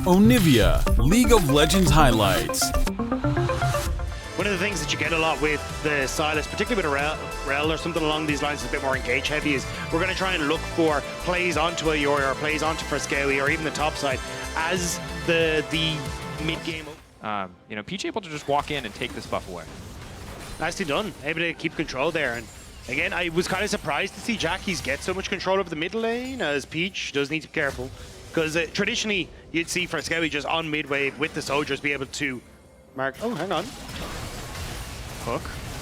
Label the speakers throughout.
Speaker 1: Onivia, League of Legends highlights.
Speaker 2: One of the things that you get a lot with the Silas, particularly with a Rel or something along these lines, is a bit more engage heavy, is we're going to try and look for plays onto a Yori or plays onto Frescowi or even the top side as the mid-game.
Speaker 3: You know, Peach able to just walk in and take this buff away.
Speaker 2: Nicely done. Able to keep control there. And again, I was kind of surprised to see Jackies get so much control over the mid lane, as Peach does need to be careful. Because traditionally, you'd see Frescowi just on mid-wave with the soldiers be able to mark... Oh, hang on.
Speaker 3: Hook.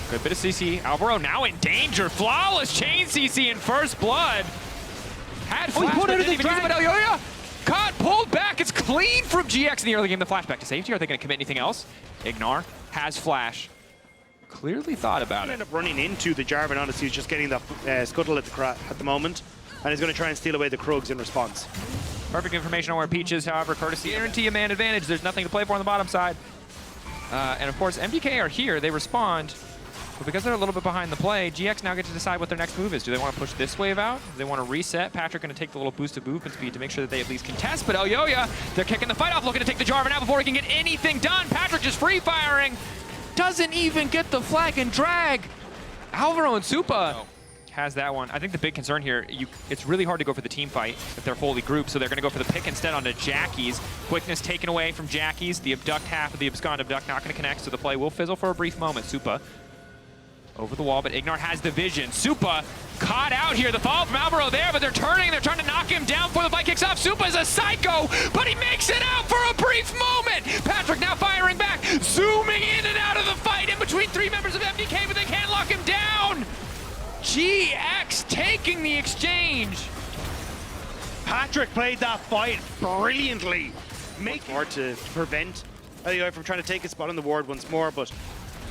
Speaker 3: Good bit of CC. Alvaro now in danger. Flawless chain CC in first blood. Had flash,
Speaker 2: pulled out of the
Speaker 3: drag. Elyoya caught, pulled back. It's clean from GX in the early game. The flashback to safety. Are they going to commit anything else? Ignar has flash. Clearly thought about it.
Speaker 2: End up running into the Jarvan, honestly, who's just getting the scuttle at the moment, and is going to try and steal away the Krugs in response.
Speaker 3: Perfect information on where Peach is, however, courtesy guarantee a man advantage. There's nothing to play for on the bottom side. And of course, MDK are here. They respond. But because they're a little bit behind the play, GX now get to decide what their next move is. Do they want to push this wave out? Do they want to reset? Patrick going to take the little boost of movement speed to make sure that they at least contest. But Elyoya, they're kicking the fight off, looking to take the Jarvan out before he can get anything done. Patrick just free-firing. Doesn't even get the flag and drag. Alvaro and Supa has that one. I think the big concern here, it's really hard to go for the team fight if they're fully grouped, so they're going to go for the pick instead onto Jackies. Quickness taken away from Jackies. The abduct half of the abscond abduct not going to connect, so the play will fizzle for a brief moment. Supa over the wall, but Ignar has the vision. Supa caught out here. The follow from Alvaro there, but they're turning. They're trying to knock him down before the fight kicks off. Supa's a psycho, but he makes it out for a brief moment. Patrick now firing back, zooming in and out of the fight in between three members of MDK, but they can't lock him down. GX taking the exchange.
Speaker 2: Patrick played that fight brilliantly. Making hard to prevent Elyoya from trying to take a spot on the ward once more, but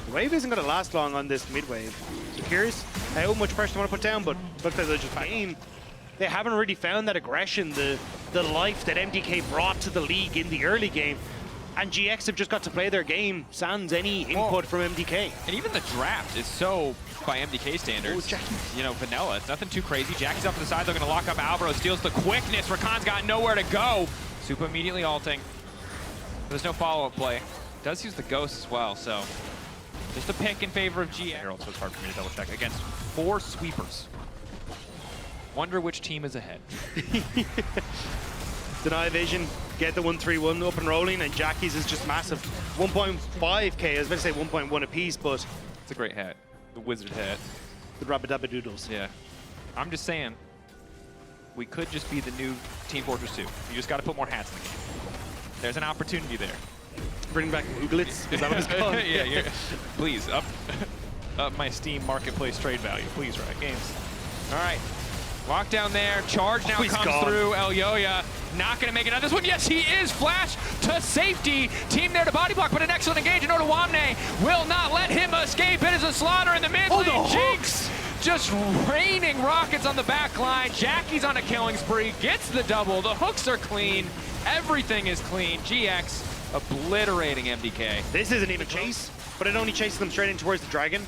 Speaker 2: the wave isn't going to last long on this mid wave. So curious how much pressure they want to put down, but look like they're just game. They haven't really found that aggression, the life that MDK brought to the league in the early game. And GX have just got to play their game sans any input from MDK.
Speaker 3: And even the draft is so, by MDK standards, you know, vanilla. It's nothing too crazy. Jackie's up to the side. They're going to lock up Alvaro. Steals the quickness. Rakan's got nowhere to go. Supa immediately ulting. There's no follow-up play. Does use the ghost as well, so just a pick in favor of GX. So it's hard for me to double-check against 4 sweepers. Wonder which team is ahead.
Speaker 2: Deny vision, get the 1-3-1 up and rolling, and Jackie's is just massive. 1.5k, I was about to say 1.1 apiece, but
Speaker 3: it's a great hat. The wizard hat.
Speaker 2: The Rabadabba-doodles.
Speaker 3: Yeah. I'm just saying, we could just be the new Team Fortress 2. You just got to put more hats in the game. There's an opportunity there.
Speaker 2: Bring back Ooglets, is that what it's called?
Speaker 3: Yeah, please, up my Steam Marketplace trade value. Please, Riot Games. All right. Lockdown there. Charge now comes through. Elyoya not going to make it on this one. Yes, he is. Flash to safety. Team there to body block, but an excellent engage. And Ottawamne will not let him escape. It is a slaughter in the mid lane. Jinx just raining rockets on the back line. Jackie's on a killing spree. Gets the double. The hooks are clean. Everything is clean. GX obliterating MDK.
Speaker 2: This isn't even chase, but it only chases them straight in towards the dragon.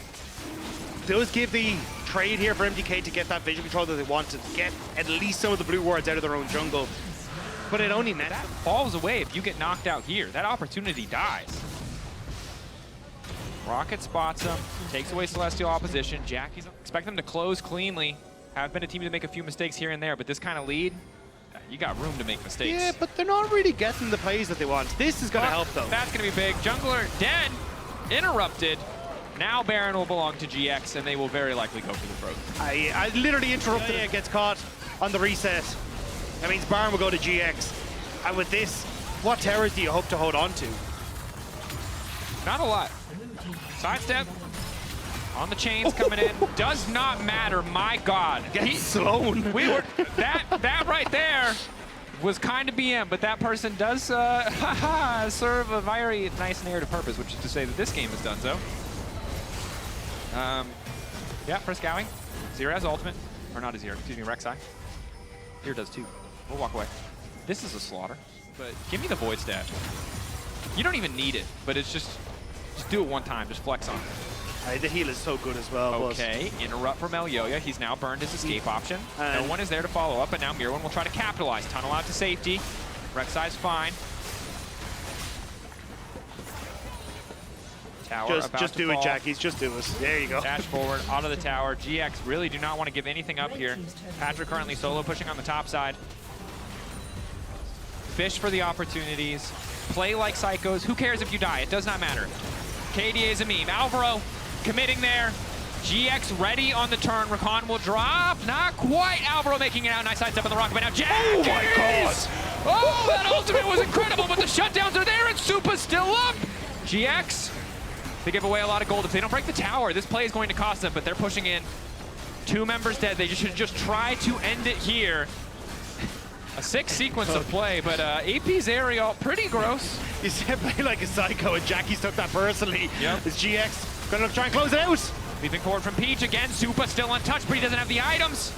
Speaker 2: Does give the trade here for MDK to get that vision control that they want to get at least some of the blue wards out of their own jungle. But it only nets them.
Speaker 3: Falls away if you get knocked out here. That opportunity dies. Rocket spots him, takes away Celestial opposition. Jackie's expect them to close cleanly. Have been a team to make a few mistakes here and there, but this kind of lead, you got room to make mistakes.
Speaker 2: Yeah, but they're not really getting the plays that they want. This is going to help though.
Speaker 3: That's going to be big. Jungler dead, interrupted. Now Baron will belong to GX, and they will very likely go for the throat.
Speaker 2: I literally interrupted it. Gets caught on the reset. That means Baron will go to GX. And with this, what towers do you hope to hold on to?
Speaker 3: Not a lot. Sidestep on the chains coming in. Does not matter. My God.
Speaker 2: Get Sloan.
Speaker 3: We were that right there was kind of BM, but that person does serve a very nice narrative purpose, which is to say that this game is done so. Yeah, Frescowi. Zero has ultimate. Or not a Zero, excuse me, Rek'Sai. Here does too. We'll walk away. This is a slaughter, but give me the Void stat. You don't even need it, but it's just do it one time, just flex on it.
Speaker 2: The heal is so good as well.
Speaker 3: Okay, interrupt from Elyoya. He's now burned his escape option. No one is there to follow up, but now Mirwan will try to capitalize. Tunnel out to safety. Rek'Sai's fine. tower.
Speaker 2: Just do it, Jackies. Just do it. There you go.
Speaker 3: Dash forward, onto the tower. GX really do not want to give anything up here. Patrick currently solo pushing on the top side. Fish for the opportunities. Play like psychos. Who cares if you die? It does not matter. KDA is a meme. Alvaro committing there. GX ready on the turn. Rakan will drop. Not quite. Alvaro making it out. Nice sidestep on the rocket. But now Jack.
Speaker 2: Oh my God.
Speaker 3: Oh, that ultimate was incredible, but the shutdowns are there and Supa's still up. GX, they give away a lot of gold. If they don't break the tower, this play is going to cost them, but they're pushing in. 2 members dead. They should just try to end it here. A 6 sequence of play, but AP's aerial, pretty gross.
Speaker 2: You said play like a psycho, and Jackies took that personally.
Speaker 3: Yep.
Speaker 2: Is GX going to try and close it out?
Speaker 3: Leaping forward from Peach again. Supa still untouched, but he doesn't have the items.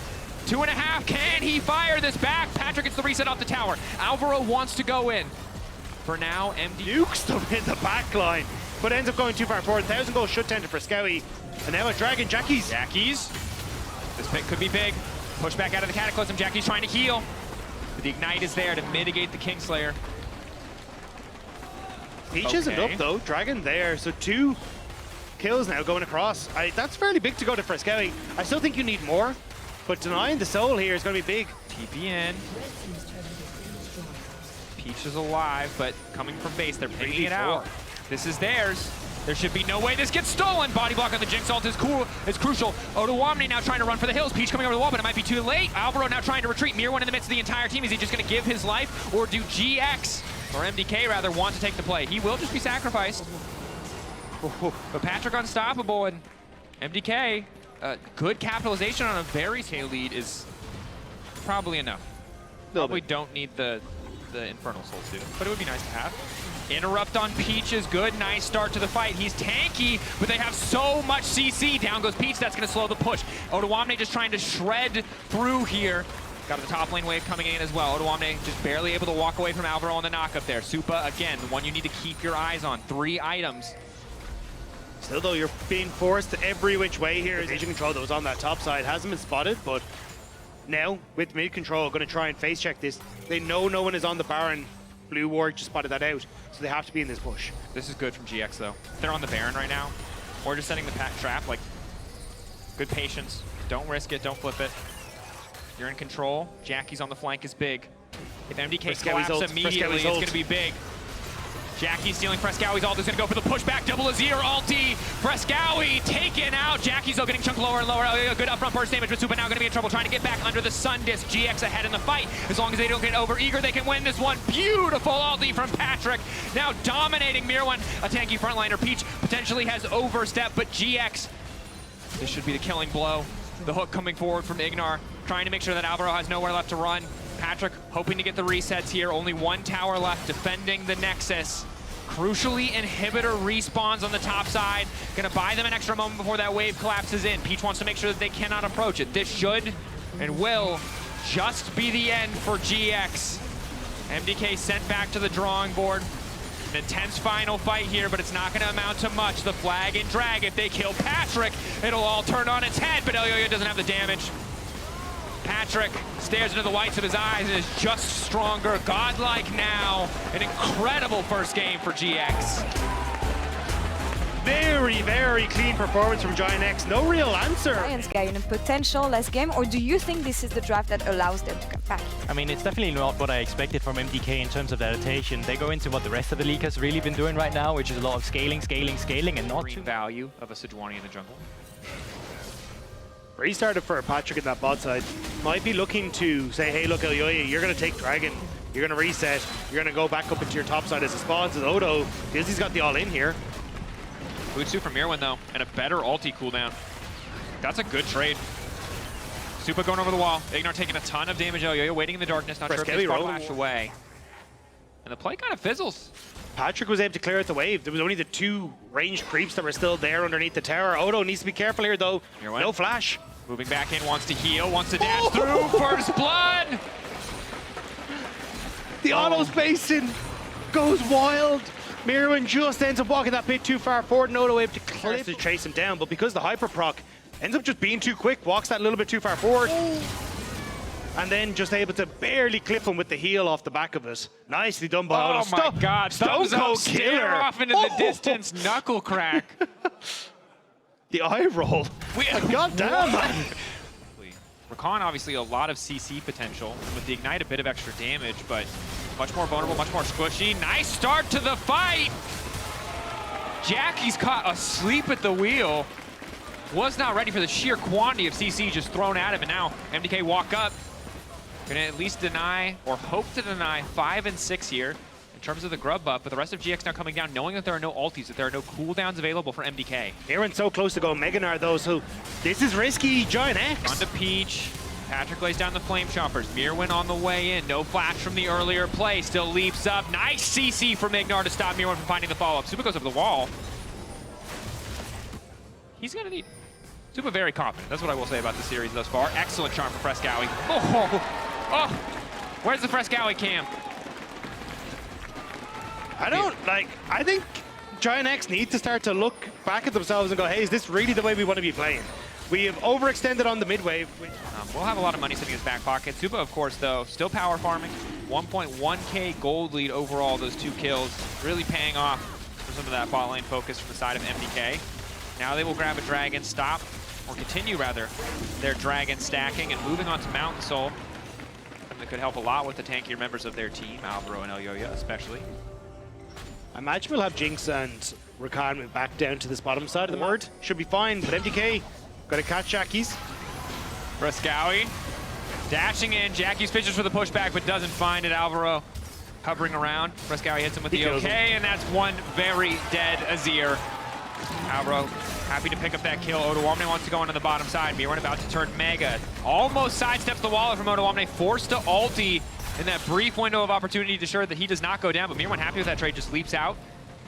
Speaker 3: 2.5. Can he fire this back? Patrick gets the reset off the tower. Alvaro wants to go in. For now, MD
Speaker 2: Nukes them in the back line, but ends up going too far forward. 1,000 gold shutdown to Frescowy. And now a Dragon. Jackies.
Speaker 3: This pick could be big. Push back out of the Cataclysm. Jackie's trying to heal. But the Ignite is there to mitigate the Kingslayer.
Speaker 2: Peach isn't up though. Dragon there. So 2 kills now going across. That's fairly big to go to Frescowy. I still think you need more, but denying the soul here is going to be big.
Speaker 3: TP in. Peach is alive, but coming from base, they're picking it out. This is theirs. There should be no way this gets stolen. Body block on the Jinx ult is cool. It's crucial. Odoamne now trying to run for the hills. Peach coming over the wall, but it might be too late. Alvaro now trying to retreat. Mirwan in the midst of the entire team. Is he just going to give his life, or do GX, or MDK rather, want to take the play? He will just be sacrificed. But Patrick unstoppable, and MDK, good capitalization on a very tail lead is probably enough. Probably don't need the Infernal Soul too, but it would be nice to have. Interrupt on Peach is good. Nice start to the fight. He's tanky, but they have so much CC. Down goes Peach. That's going to slow the push. Odoamne just trying to shred through here. Got the top lane wave coming in as well. Odoamne just barely able to walk away from Alvaro on the knockup there. Supa, again, the one you need to keep your eyes on. 3 items.
Speaker 2: Still though, you're being forced every which way here. Vision control that was on that top side hasn't been spotted, but now with mid control, going to try and face check this. They know no one is on the Baron. Blue Ward just spotted that out, so they have to be in this push.
Speaker 3: This is good from GX though. They're on the Baron right now, or just setting the trap. Like, good patience. Don't risk it. Don't flip it. You're in control. Jackie's on the flank is big. If MDK collapses immediately, it's going to be big. Jackie stealing Frescowy's ult. Is going to go for the pushback. Double Azir ulti. Frescowy taken out. Jackie's though getting chunked lower and lower. Good upfront burst damage, but Supa now going to be in trouble trying to get back under the Sun Disc. GX ahead in the fight. As long as they don't get over eager, they can win this one. Beautiful ulti from Patrick. Now dominating Mirwan. A tanky frontliner. Peach potentially has overstepped, but GX, this should be the killing blow. The hook coming forward from Ignar, trying to make sure that Alvaro has nowhere left to run. Patrick hoping to get the resets here. Only 1 tower left defending the Nexus. Crucially, inhibitor respawns on the top side. Gonna buy them an extra moment before that wave collapses in. Peach wants to make sure that they cannot approach it. This should and will just be the end for GX. MDK sent back to the drawing board. An intense final fight here, but it's not going to amount to much. The flag and drag, if they kill Patrick, it'll all turn on its head, but Elyoya doesn't have the damage. Patrick stares into the whites of his eyes and is just stronger. Godlike now. An incredible first game for GX.
Speaker 2: Very, very clean performance from GIANTX. No real answer.
Speaker 4: Giants gain a potential last game, or do you think this is the draft that allows them to come back?
Speaker 5: I mean, it's definitely not what I expected from MDK in terms of their rotation. They go into what the rest of the league has really been doing right now, which is a lot of scaling, and not
Speaker 3: Green value of a Sejuani in the jungle.
Speaker 2: Restarted for Patrick in that bot side. Might be looking to say, hey, look, Elyoya, you're going to take Dragon. You're going to reset. You're going to go back up into your top side as a spawn. Says Odo, because he's got the all-in here.
Speaker 3: Butsu from Mirwan, though, and a better ulti cooldown. That's a good trade. Supa going over the wall. Ignar taking a ton of damage. Elyoya waiting in the darkness. Not sure if they flash away. And the play kind of fizzles.
Speaker 2: Patrick was able to clear out the wave. There was only the 2 ranged creeps that were still there underneath the tower. Odo needs to be careful here, though. No flash.
Speaker 3: Moving back in, wants to heal, wants to dash through. First blood!
Speaker 2: The auto spacing goes wild. Mirwan just ends up walking that bit too far forward, and Odo able to clip to chase him down, but because the hyper proc ends up just being too quick, walks that little bit too far forward. and then just able to barely clip him with the heel off the back of it. Nicely done by Odo.
Speaker 3: Oh my God! Thumbs up, stare off into the distance, knuckle crack.
Speaker 2: The eye roll. God damn, man.
Speaker 3: Rakan obviously a lot of CC potential. With the Ignite, a bit of extra damage, but much more vulnerable, much more squishy. Nice start to the fight. Jackie's caught asleep at the wheel. Was not ready for the sheer quantity of CC just thrown at him, and now MDK walk up. Gonna at least deny, or hope to deny, 5 and 6 here in terms of the grub buff, but the rest of GX now coming down, knowing that there are no ultis, that there are no cooldowns available for MDK.
Speaker 2: Aaron's so close to going Mega Gnar though, so this is risky. GIANTX.
Speaker 3: Onto Peach. Patrick lays down the Flame Chompers. Mirwin on the way in. No flash from the earlier play. Still leaps up. Nice CC from Ignar to stop Mirwin from finding the follow-up. Supa goes over the wall. He's gonna need... Supa very confident. That's what I will say about the series thus far. Excellent charm for Frescowy. Oh! Where's the Frescowy cam?
Speaker 2: I think GIANTX need to start to look back at themselves and go, hey, is this really the way we want to be playing? We have overextended on the mid-wave.
Speaker 3: We'll have a lot of money sitting in his back pocket. Supa, of course, though, still power farming. 1.1k gold lead overall, those 2 kills. Really paying off for some of that bot lane focus from the side of MDK. Now they will grab a dragon, stop, or continue, rather, their dragon stacking and moving on to Mountain Soul. That could help a lot with the tankier members of their team, Alvaro and Elyoya especially.
Speaker 2: I imagine we'll have Jinx and Rakan move back down to this bottom side of the board. Should be fine, but MDK got to catch Jackie's.
Speaker 3: Frescowy dashing in. Jackie's fishes for the pushback, but doesn't find it. Alvaro hovering around. Frescowy hits him with the OK, and that's one very dead Azir. Alvaro happy to pick up that kill. Odoamne wants to go into the bottom side. Mirwin about to turn Mega. Almost sidesteps the wall from Odoamne, forced to ulti in that brief window of opportunity to ensure that he does not go down, but Mirwin happy with that trade, just leaps out.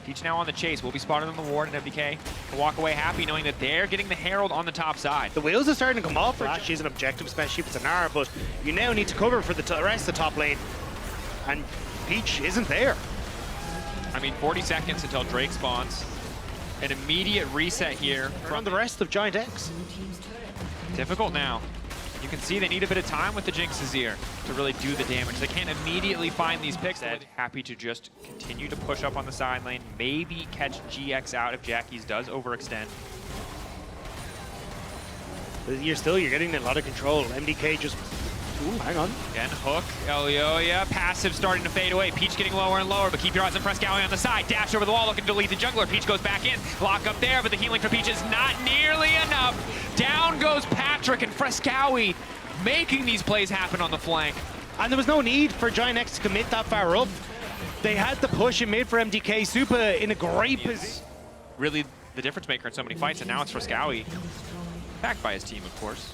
Speaker 3: Peach now on the chase, will be spotted on the ward, and MDK can walk away happy knowing that they're getting the Herald on the top side.
Speaker 2: The wheels are starting to come off. Flash is an objective, especially if it's an R, but you now need to cover for the rest of the top lane, and Peach isn't there.
Speaker 3: I mean, 40 seconds until Drake spawns. An immediate reset here
Speaker 2: From the rest of GIANTX.
Speaker 3: Difficult now. You can see they need a bit of time with the Jinx Azir to really do the damage. They can't immediately find these picks. Happy to just continue to push up on the side lane, maybe catch GX out if Jackie's does overextend.
Speaker 2: You're getting a lot of control. MDK just... Ooh, hang on.
Speaker 3: Again, hook, Elyoya, passive starting to fade away. Peach getting lower and lower, but keep your eyes on Frescowy on the side. Dash over the wall, looking to delete the jungler. Peach goes back in, lock up there, but the healing for Peach is not nearly enough. Down goes Patrick, and Frescowy making these plays happen on the flank.
Speaker 2: And there was no need for GIANTX to commit that far up. They had the push in mid for MDK. Supa in a great position.
Speaker 3: Really the difference maker in so many fights, and now it's Frescowy. Backed by his team, of course.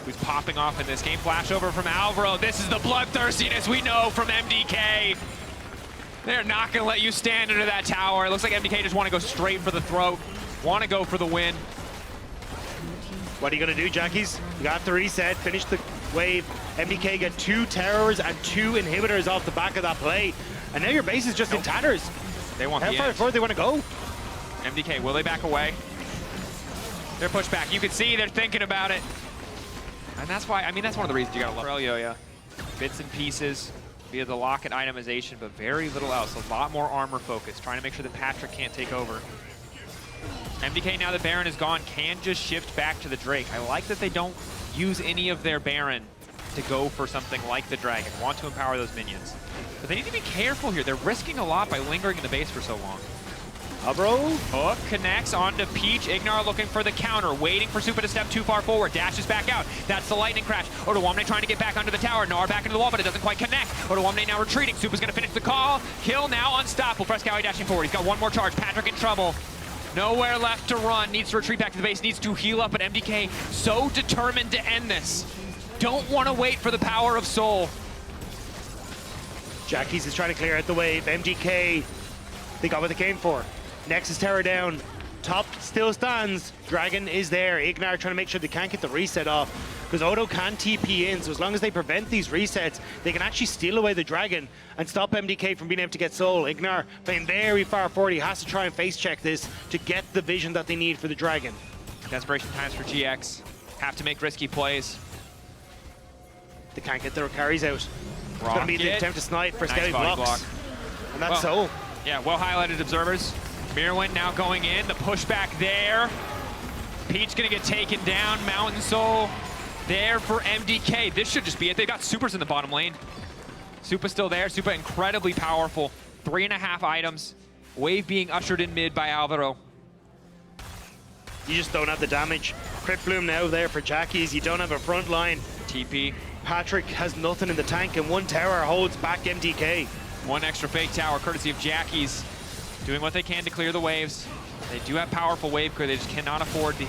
Speaker 3: Who's popping off in this game. Flash over from Alvaro. This is the bloodthirstiness we know from MDK. They're not going to let you stand under that tower. It looks like MDK just want to go straight for the throat. Want to go for the win.
Speaker 2: What are you going to do, Jackies? You have to reset, finish the wave. MDK get 2 towers and 2 inhibitors off the back of that play. And now your base is just in tatters.
Speaker 3: They want
Speaker 2: How
Speaker 3: the
Speaker 2: far
Speaker 3: edge.
Speaker 2: forward they want to go?
Speaker 3: MDK, will they back away? They're pushed back. You can see they're thinking about it. And that's why, I mean, that's one of the reasons you gotta love Elyoya. Bits and pieces via the lock and itemization, but very little else. A lot more armor focus, trying to make sure that Patrick can't take over. MDK, now that Baron is gone, can just shift back to the Drake. I like that they don't use any of their Baron to go for something like the Dragon. Want to empower those minions. But they need to be careful here. They're risking a lot by lingering in the base for so long.
Speaker 2: Alvaro.
Speaker 3: Hook connects onto Peach. Ignar looking for the counter, waiting for Supa to step too far forward. Dashes back out. That's the lightning crash. Odoamne trying to get back under the tower. Gnar back into the wall, but it doesn't quite connect. Odoamne now retreating. Supa's going to finish the call. Kill now unstoppable. Frescowy dashing forward. He's got one more charge. Patrick in trouble. Nowhere left to run. Needs to retreat back to the base. Needs to heal up, but MDK so determined to end this. Don't want to wait for the power of Soul.
Speaker 2: Jackies is trying to clear out the wave. MDK, they got what they came for. Nexus tower down. Top still stands. Dragon is there. Ignar trying to make sure they can't get the reset off, because Odo can TP in, so as long as they prevent these resets, they can actually steal away the Dragon and stop MDK from being able to get Soul. Ignar playing very far forward. He has to try and face check this to get the vision that they need for the Dragon.
Speaker 3: Desperation times for GX. Have to make risky plays.
Speaker 2: They can't get their carries out. It's going to be the attempt to snipe for Skelly
Speaker 3: body
Speaker 2: blocks.
Speaker 3: block.
Speaker 2: And that's so.
Speaker 3: Yeah, well highlighted observers. Mirwin now going in, the pushback there. Peach gonna get taken down. Mountain Soul there for MDK. This should just be it. They got Supers in the bottom lane. Supa's still there. Supa incredibly powerful. 3.5 items. Wave being ushered in mid by Alvaro.
Speaker 2: You just don't have the damage. Crit Bloom now there for Jackies. You don't have a front line.
Speaker 3: TP.
Speaker 2: Patrick has nothing in the tank, and one tower holds back MDK.
Speaker 3: One extra fake tower courtesy of Jackies. Doing what they can to clear the waves. They do have powerful wave clear. They just cannot afford to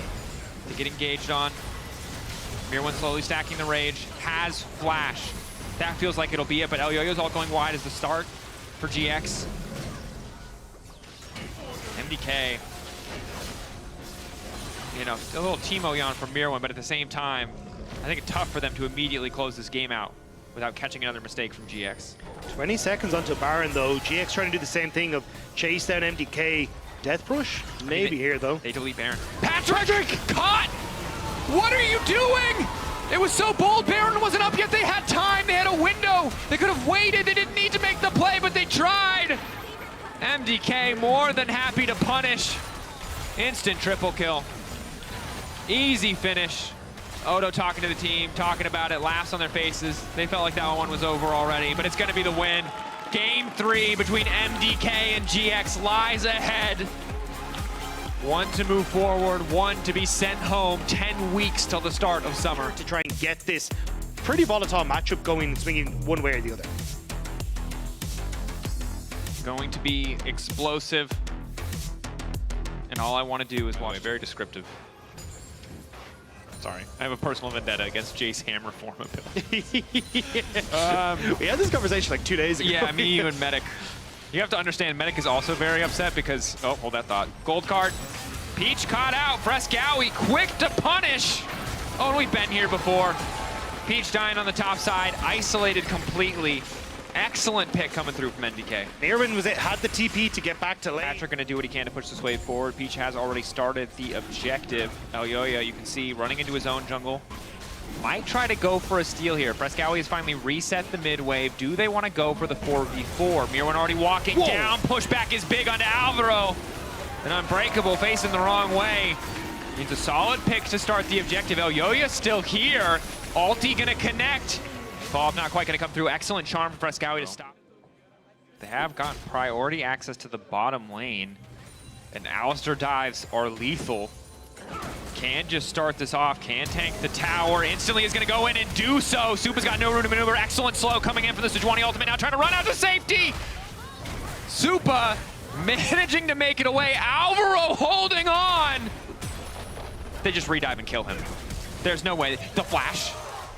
Speaker 3: get engaged on. Mirwin slowly stacking the rage. Has flash. That feels like it'll be it, but El Yoyo's all going wide as the start for GX. MDK. You know, a little Teemo yawn from Mirwin, but at the same time, I think it's tough for them to immediately close this game out without catching another mistake from GX.
Speaker 2: 20 seconds onto Baron, though. GX trying to do the same thing of chase down MDK. Death push? Maybe here, though.
Speaker 3: They delete Baron. Patrick! Caught! What are you doing? It was so bold. Baron wasn't up yet. They had time. They had a window. They could have waited. They didn't need to make the play, but they tried. MDK more than happy to punish. Instant triple kill. Easy finish. Odo talking to the team, talking about it, laughs on their faces. They felt like that one was over already, but it's going to be the win. Game 3 between MDK and GX lies ahead. One to move forward, one to be sent home. 10 weeks till the start of summer.
Speaker 2: To try and get this pretty volatile matchup going and swinging one way or the other.
Speaker 3: Going to be explosive. And all I want to do is watch. Very descriptive. Sorry, I have a personal vendetta against Jace Hammer form ability.
Speaker 2: We had this conversation like 2 days ago.
Speaker 3: Yeah, me, you, and Medic. You have to understand, Medic is also very upset because, oh, hold that thought. Gold card. Peach caught out. Frescowie quick to punish. Oh, and we've been here before. Peach dying on the top side, isolated completely. Excellent pick coming through from MDK.
Speaker 2: Mirwin had the TP to get back to lane.
Speaker 3: Patrick going to do what he can to push this wave forward. Peach has already started the objective. El Yoyo, you can see, running into his own jungle. Might try to go for a steal here. Frescowie has finally reset the mid wave. Do they want to go for the 4v4? Mirwin already walking down. Pushback is big onto Alvaro. An Unbreakable facing the wrong way. Needs a solid pick to start the objective. El Yoyo still here. Ulti going to connect. Follow-up not quite going to come through. Excellent charm from Frescowie to stop. They have gotten priority access to the bottom lane. And Alistar dives are lethal. Can just start this off. Can tank the tower. Instantly is going to go in and do so. Supa's got no room to maneuver. Excellent slow coming in from the Sejuani ultimate. Now trying to run out to safety. Supa managing to make it away. Alvaro holding on. They just redive and kill him. There's no way. The flash.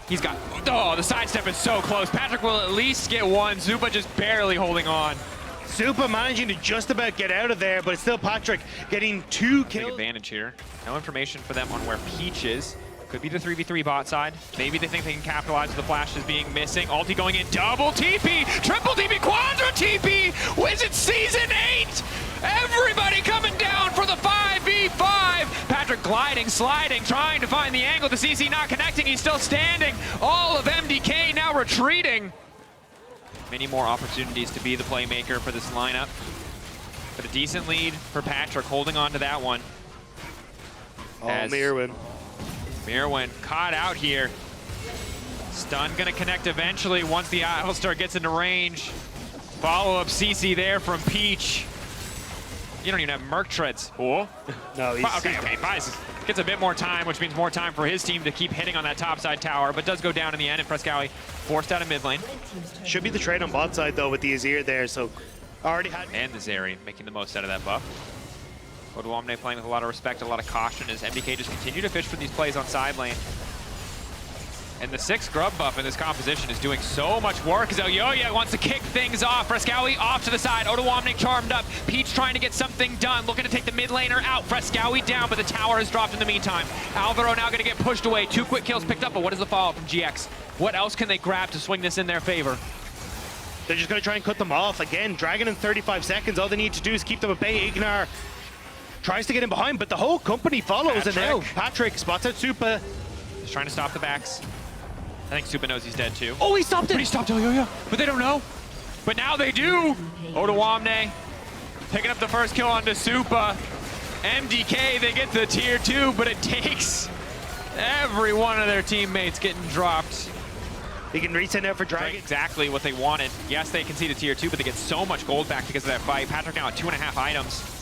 Speaker 3: He's got, oh, the sidestep is so close. Patrick will at least get one. Supa just barely holding on.
Speaker 2: Supa managing to just about get out of there, but it's still Patrick getting 2 kills.
Speaker 3: Big advantage here. No information for them on where Peach is. Could be the 3v3 bot side. Maybe they think they can capitalize with the flashes being missing. Ulti going in, double TP, triple TP, quadra TP. Is it season 8? Everybody coming down for the 5v5. Patrick gliding, sliding, trying to find the angle. The CC not connecting, he's still standing. All of MDK now retreating. Many more opportunities to be the playmaker for this lineup. But a decent lead for Patrick, holding on to that one.
Speaker 2: Oh, Mirwin.
Speaker 3: Mirwin caught out here. Stun gonna connect eventually once the Alistar gets into range. Follow-up CC there from Peach. You don't even have Merc treads. Oh.
Speaker 2: No, he's
Speaker 3: okay, buys. Gets a bit more time, which means more time for his team to keep hitting on that top side tower, but does go down in the end, and Frescowie forced out of mid lane.
Speaker 2: Should be the trade on bot side, though, with the Azir there, so already had...
Speaker 3: And the Zeri making the most out of that buff. Odoamne playing with a lot of respect, a lot of caution as MDK just continue to fish for these plays on side lane. And the 6 grub buff in this composition is doing so much work as El Yoyo wants to kick things off. Frescowie off to the side. Odoamne charmed up. Peach trying to get something done. Looking to take the mid laner out. Frescowie down, but the tower has dropped in the meantime. Alvaro now going to get pushed away. 2 quick kills picked up, but what is the follow-up from GX? What else can they grab to swing this in their favor?
Speaker 2: They're just going to try and cut them off. Again, Dragon in 35 seconds. All they need to do is keep them at bay. Ignar tries to get in behind, but the whole company follows. And now Patrick spots out Supa.
Speaker 3: Just trying to stop the backs. I think Supa knows he's dead too.
Speaker 2: Oh, he stopped it!
Speaker 3: But he stopped Elyoya, but they don't know. But now they do. Odawamne picking up the first kill onto Supa. MDK, they get the tier 2, but it takes every one of their teammates getting dropped.
Speaker 2: He can reset now for Dragon.
Speaker 3: Exactly what they wanted. Yes, they conceded tier 2, but they get so much gold back because of that fight. Patrick now at 2.5 items.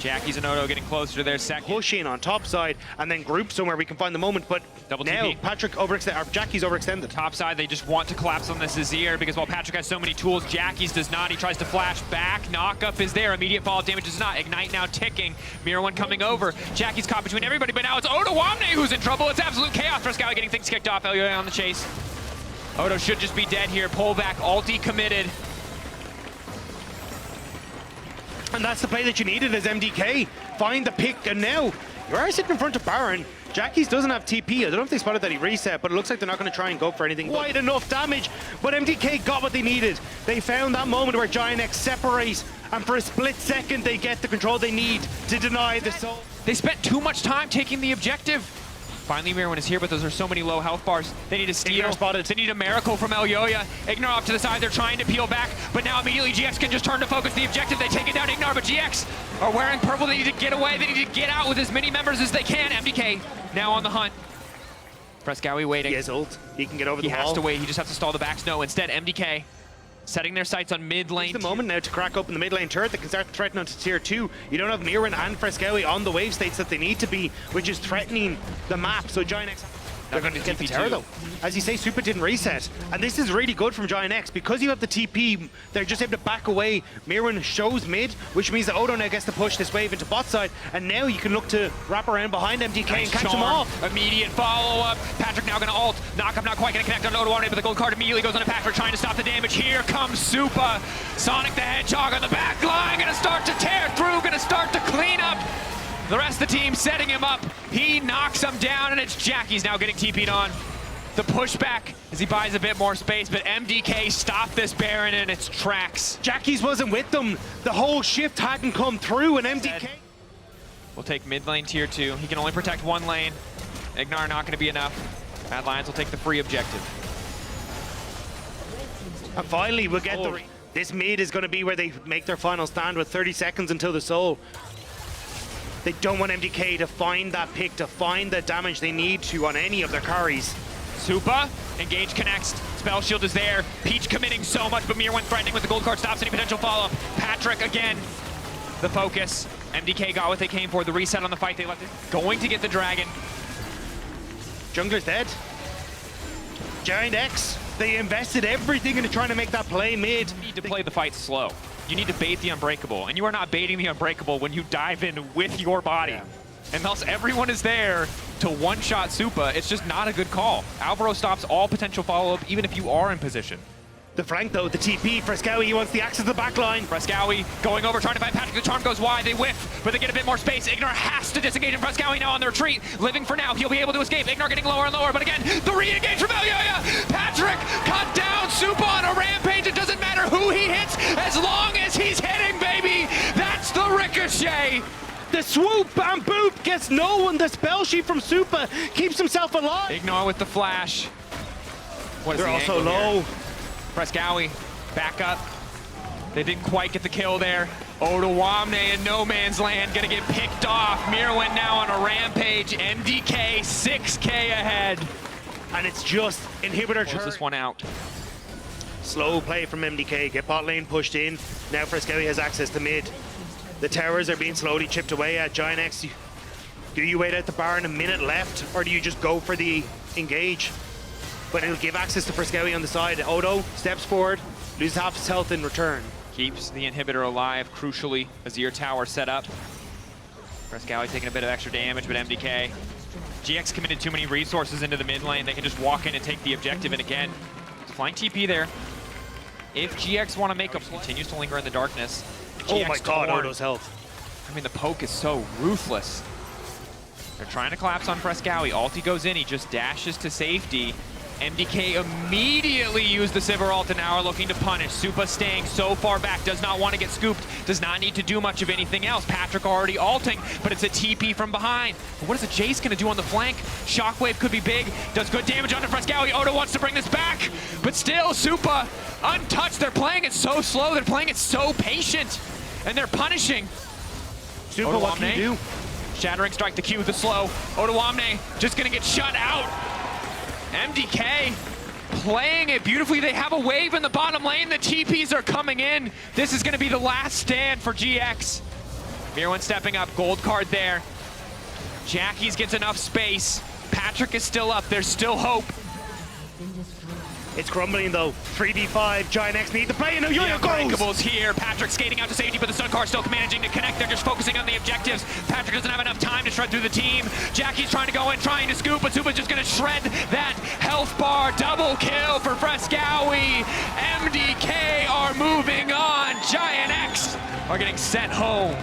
Speaker 3: Jackie's and Odo getting closer to their second.
Speaker 2: Push in on top side and then group somewhere we can find the moment, but
Speaker 3: Double
Speaker 2: now
Speaker 3: TP.
Speaker 2: Patrick overextended, or Jackie's overextended.
Speaker 3: Top side, they just want to collapse on this Azir because while Patrick has so many tools, Jackie's does not. He tries to flash back. Knockup is there. Immediate follow-up damage is not. Ignite now ticking. Mirror coming over. Jackie's caught between everybody, but now it's Odawamne who's in trouble. It's absolute chaos. Frescowi getting things kicked off. Elyoya on the chase. Odo should just be dead here. Pull back. Ulti committed.
Speaker 2: And that's the play that you needed as MDK. Find the pick, and now you are sitting in front of Baron. Jackie's doesn't have TP. I don't know if they spotted that he reset, but it looks like they're not going to try and go for anything quite enough damage. But MDK got what they needed. They found that moment where GIANTX separate, and for a split second, they get the control they need to deny the soul.
Speaker 3: They spent too much time taking the objective. Finally, Mirror is here, but those are so many low health bars. They need a steal.
Speaker 2: Spotted.
Speaker 3: They need a miracle from Elyoya. Ignore off to the side. They're trying to peel back, but now immediately GX can just turn to focus the objective. They take it down, Ignore, but GX are wearing purple. They need to get away. They need to get out with as many members as they can. MDK now on the hunt. Frescowi waiting.
Speaker 2: He has ult. He can get over the wall.
Speaker 3: He has to wait. He just has to stall the backs. No, instead, MDK setting their sights on mid lane.
Speaker 2: It's the moment now to crack open the mid lane turret that can start threatening onto tier 2. You don't have Mirren and Frescowi on the wave states that they need to be, which is threatening the map. So GIANTX, they're going to get the tower though. As you say, Supa didn't reset. And this is really good from GIANTX. Because you have the TP, they're just able to back away. Mirren shows mid, which means that Odo now gets to push this wave into bot side. And now you can look to wrap around behind MDK and catch him off.
Speaker 3: Immediate follow-up. Patrick now going to ult. Knockup not quite going to connect on Odo, but the gold card immediately goes on to Patrick, trying to stop the damage. Here comes Supa. Sonic the Hedgehog on the back line. Going to start to tear through. Going to start to clean up. The rest of the team setting him up. He knocks him down, and it's Jackie's now getting TP'd on. The pushback as he buys a bit more space, but MDK stopped this Baron in its tracks.
Speaker 2: Jackie's wasn't with them. The whole shift hadn't come through, and MDK...
Speaker 3: We'll take mid lane tier 2. He can only protect one lane. Ignar not going to be enough. Mad Lions will take the free objective.
Speaker 2: And finally, we'll get the... This mid is going to be where they make their final stand with 30 seconds until the soul. They don't want MDK to find that pick, to find the damage they need to on any of their carries.
Speaker 3: Supa, engage connects, spell shield is there. Peach committing so much, but Mirwin threatening with the gold card stops any potential follow-up. Patrick again, the focus. MDK got what they came for, the reset on the fight they left it. Going to get the dragon.
Speaker 2: Jungler's dead. GIANTX, they invested everything into trying to make that play mid.
Speaker 3: You need to play the fight slow. You need to bait the unbreakable, and you are not baiting the unbreakable when you dive in with your body.
Speaker 2: Yeah.
Speaker 3: And thus everyone is there to one-shot Supa. It's just not a good call. Alvaro stops all potential follow-up, even if you are in position.
Speaker 2: The flank though, the TP, Frescowi, he wants the access to the back line.
Speaker 3: Frescowi going over, trying to find Patrick. The charm goes wide, they whiff, but they get a bit more space. Ignar has to disengage, and Frescowi now on the retreat. Living for now, he'll be able to escape. Ignar getting lower and lower, but again, the re-engage from Elyoya. Patrick cut down Supa on a rampage. It doesn't matter who he hits, as long as he's hitting, baby. That's the ricochet.
Speaker 2: The swoop and boop gets no one. The spell sheet from Supa keeps himself alive.
Speaker 3: Ignar with the flash. What is
Speaker 2: They're
Speaker 3: the
Speaker 2: also
Speaker 3: angle
Speaker 2: low.
Speaker 3: here? Frescowi, back up. They didn't quite get the kill there. Odawamne in no man's land, gonna get picked off. Mirwin now on a rampage. MDK 6K ahead.
Speaker 2: And it's just inhibitor
Speaker 3: Close this one out.
Speaker 2: Slow play from MDK, get bot lane pushed in. Now Frescowi has access to mid. The towers are being slowly chipped away at GIANTX. Do you wait out the Baron, a minute left, or do you just go for the engage? But it'll give access to Frescowi on the side. Odo steps forward, loses half his health in return.
Speaker 3: Keeps the inhibitor alive, crucially. Azir tower set up. Frescowi taking a bit of extra damage, but MDK. GX committed too many resources into the mid lane. They can just walk in and take the objective, and again, flying TP there. If GX want to make a play, continues to linger in the darkness.
Speaker 2: Oh
Speaker 3: GX
Speaker 2: my god,
Speaker 3: torn.
Speaker 2: Odo's health.
Speaker 3: I mean, the poke is so ruthless. They're trying to collapse on Frescowi. Ulti goes in, he just dashes to safety. MDK immediately used the Sivir ult and now are looking to punish. Supa staying so far back, does not want to get scooped, does not need to do much of anything else. Patrick already ulting, but it's a TP from behind. But what is the Jace going to do on the flank? Shockwave could be big, does good damage onto Frescowi. Oda wants to bring this back, but still Supa untouched. They're playing it so slow, they're playing it so patient, and they're punishing.
Speaker 2: Supa, what can you do?
Speaker 3: Shattering strike the Q with the slow. Ottawamne just gonna get shut out. MDK playing it beautifully. They have a wave in the bottom lane. The TPs are coming in. This is gonna be the last stand for GX. Mirwan stepping up, gold card there. Jackie's gets enough space. Patrick is still up, there's still hope.
Speaker 2: It's crumbling though. 3v5, GIANTX need to play, and Yo-Yo goes!
Speaker 3: Unbreakables here. Patrick skating out to safety, but the Sun Car still managing to connect. They're just focusing on the objectives. Patrick doesn't have enough time to shred through the team. Jackie's trying to go in, trying to scoop, but Supa's just gonna shred that health bar. Double kill for Frescowi. MDK are moving on. GIANTX are getting sent home.